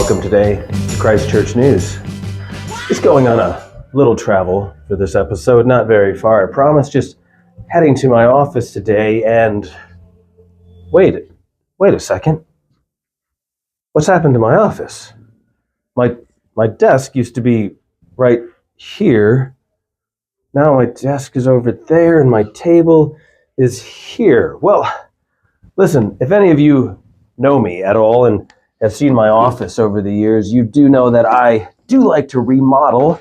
Welcome today to Christ Church News. Just going on a little travel for this episode, not very far, I promise, just heading to my office today and wait a second. What's happened to my office? My desk used to be right here. Now my desk is over there and my table is here. Well, listen, if any of you know me at all and have seen my office over the years, you do know that I do like to remodel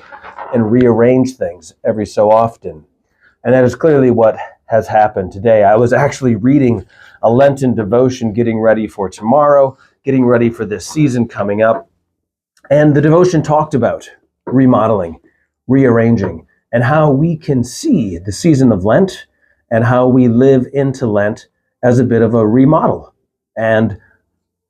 and rearrange things every so often. And that is clearly what has happened today. I was actually reading a Lenten devotion, getting ready for tomorrow, getting ready for this season coming up. And the devotion talked about remodeling, rearranging, and how we can see the season of Lent and how we live into Lent as a bit of a remodel and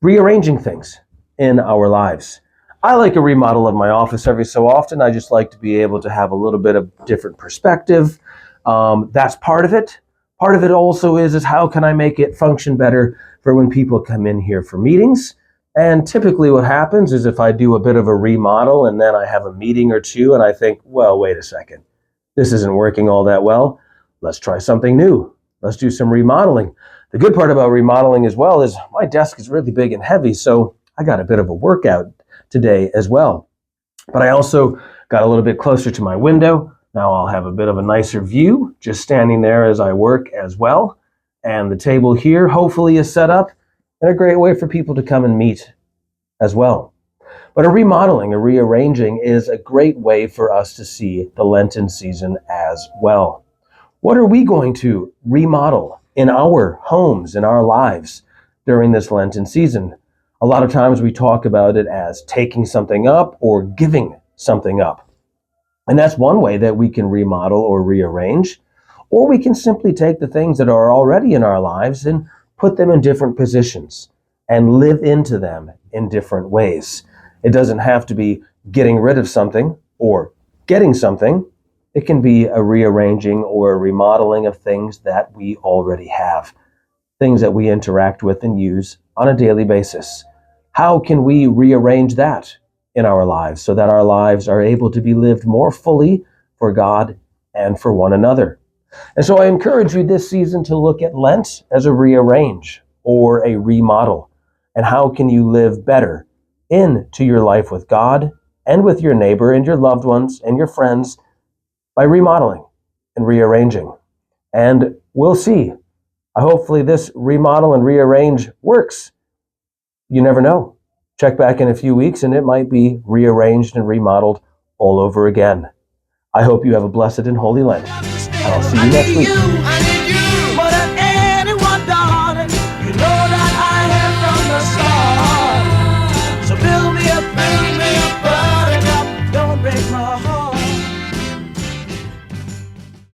rearranging things in our lives. I like a remodel of my office every so often. I just like to be able to have a little bit of different perspective. That's part of it. Part of it also is how can I make it function better for when people come in here for meetings? And typically what happens is if I do a bit of a remodel and then I have a meeting or two and I think, well, wait a second, this isn't working all that well. Let's try something new. Let's do some remodeling. The good part about remodeling as well is my desk is really big and heavy, so I got a bit of a workout today as well. But I also got a little bit closer to my window. Now I'll have a bit of a nicer view just standing there as I work as well. And the table here hopefully is set up in a great way for people to come and meet as well. But a remodeling, a rearranging is a great way for us to see the Lenten season as well. What are we going to remodel in our homes, in our lives during this Lenten season? A lot of times we talk about it as taking something up or giving something up. And that's one way that we can remodel or rearrange. Or we can simply take the things that are already in our lives and put them in different positions and live into them in different ways. It doesn't have to be getting rid of something or getting something. It can be a rearranging or a remodeling of things that we already have, things that we interact with and use on a daily basis. How can we rearrange that in our lives so that our lives are able to be lived more fully for God and for one another? And so I encourage you this season to look at Lent as a rearrange or a remodel. And how can you live better into your life with God and with your neighbor and your loved ones and your friends by remodeling and rearranging. And we'll see. Hopefully this remodel and rearrange works. You never know. Check back in a few weeks and it might be rearranged and remodeled all over again. I hope you have a blessed and holy Lent. And I'll see you next week.